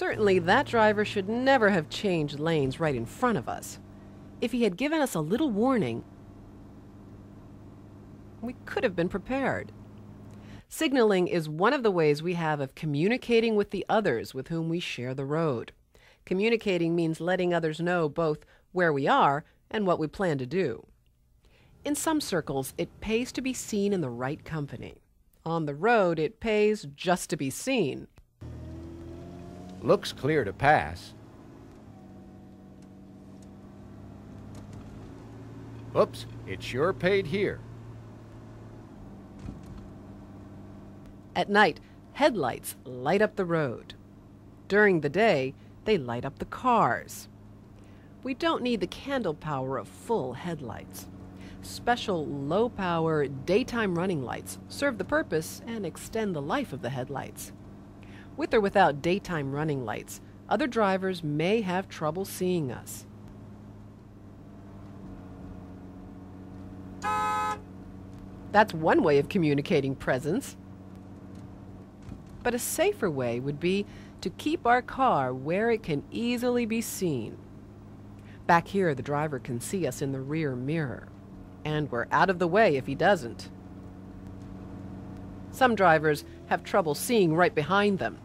Certainly, that driver should never have changed lanes right in front of us. If he had given us a little warning, we could have been prepared. Signaling is one of the ways we have of communicating with the others with whom we share the road. Communicating means letting others know both where we are and what we plan to do. In some circles, it pays to be seen in the right company. On the road, it pays just to be seen. Looks clear to pass. Oops, it sure paid here. At night, headlights light up the road. During the day, they light up the cars. We don't need the candle power of full headlights. Special low-power daytime running lights serve the purpose and extend the life of the headlights. With or without daytime running lights, other drivers may have trouble seeing us. That's one way of communicating presence. But a safer way would be to keep our car where it can easily be seen. Back here, the driver can see us in the rear mirror, and we're out of the way if he doesn't. Some drivers have trouble seeing right behind them.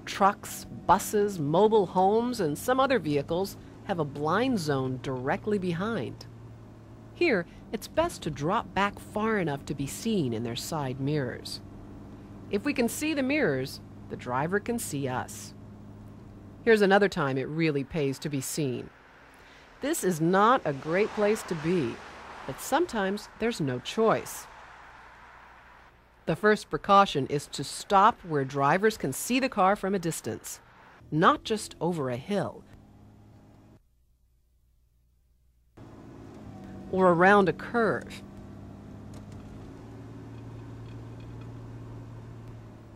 Trucks, buses, mobile homes, and some other vehicles have a blind zone directly behind. Here, it's best to drop back far enough to be seen in their side mirrors. If we can see the mirrors, the driver can see us. Here's another time it really pays to be seen. This is not a great place to be, but sometimes there's no choice. The first precaution is to stop where drivers can see the car from a distance, not just over a hill or around a curve.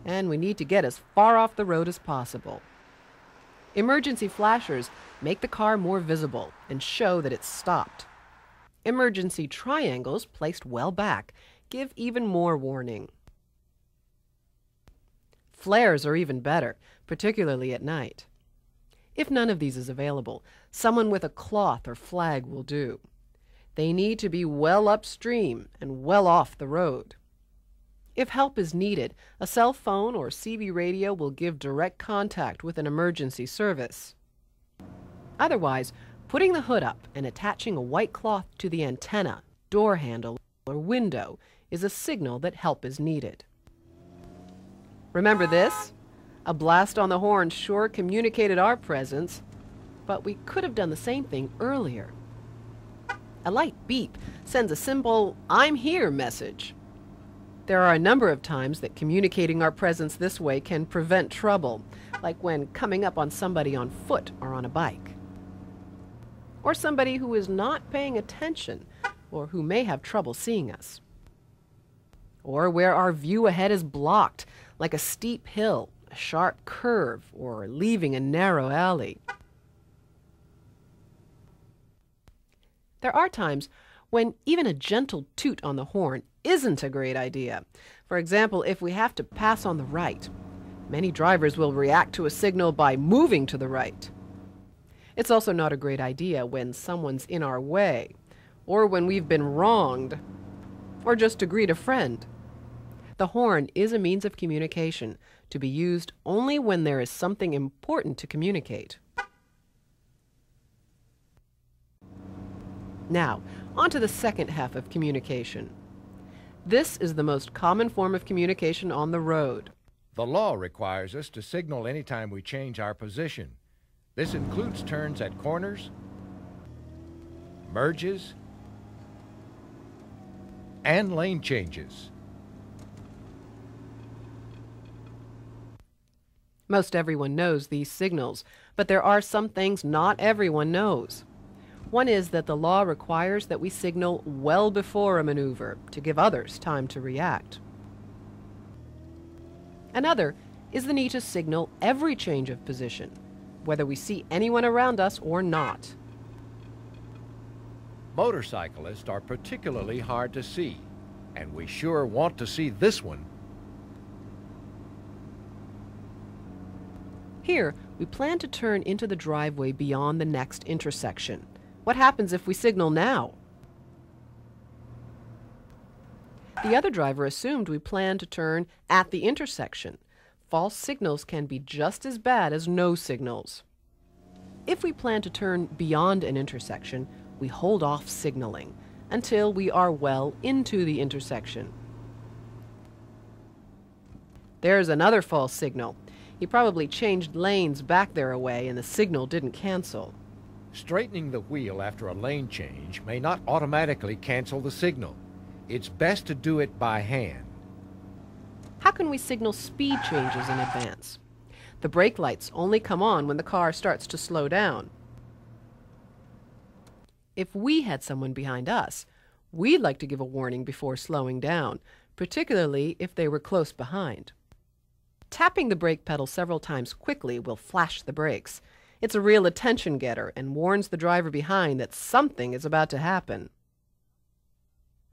And we need to get as far off the road as possible. Emergency flashers make the car more visible and show that it's stopped. Emergency triangles placed well back give even more warning. Flares are even better, particularly at night. If none of these is available, someone with a cloth or flag will do. They need to be well upstream and well off the road. If help is needed, a cell phone or CB radio will give direct contact with an emergency service. Otherwise, putting the hood up and attaching a white cloth to the antenna, door handle, or window is a signal that help is needed. Remember this? A blast on the horn sure communicated our presence, but we could have done the same thing earlier. A light beep sends a simple "I'm here" message. There are a number of times that communicating our presence this way can prevent trouble, like when coming up on somebody on foot or on a bike, or somebody who is not paying attention or who may have trouble seeing us, or where our view ahead is blocked, like a steep hill, a sharp curve, or leaving a narrow alley. There are times when even a gentle toot on the horn isn't a great idea. For example, if we have to pass on the right, many drivers will react to a signal by moving to the right. It's also not a great idea when someone's in our way, or when we've been wronged, or just to greet a friend. The horn is a means of communication to be used only when there is something important to communicate. Now, on to the second half of communication. This is the most common form of communication on the road. The law requires us to signal anytime we change our position. This includes turns at corners, merges, and lane changes. Most everyone knows these signals, but there are some things not everyone knows. One is that the law requires that we signal well before a maneuver to give others time to react. Another is the need to signal every change of position, whether we see anyone around us or not. Motorcyclists are particularly hard to see, and we sure want to see this one. Here, We plan to turn into the driveway beyond the next intersection. What happens if we signal now? The other driver assumed we planned to turn at the intersection. False signals can be just as bad as no signals. If we plan to turn beyond an intersection, we hold off signaling until we are well into the intersection. There's another false signal. He probably changed lanes back there a way and the signal didn't cancel. Straightening the wheel after a lane change may not automatically cancel the signal. It's best to do it by hand. How can we signal speed changes in advance? The brake lights only come on when the car starts to slow down. If we had someone behind us, we'd like to give a warning before slowing down, particularly if they were close behind. Tapping the brake pedal several times quickly will flash the brakes. It's a real attention getter and warns the driver behind that something is about to happen.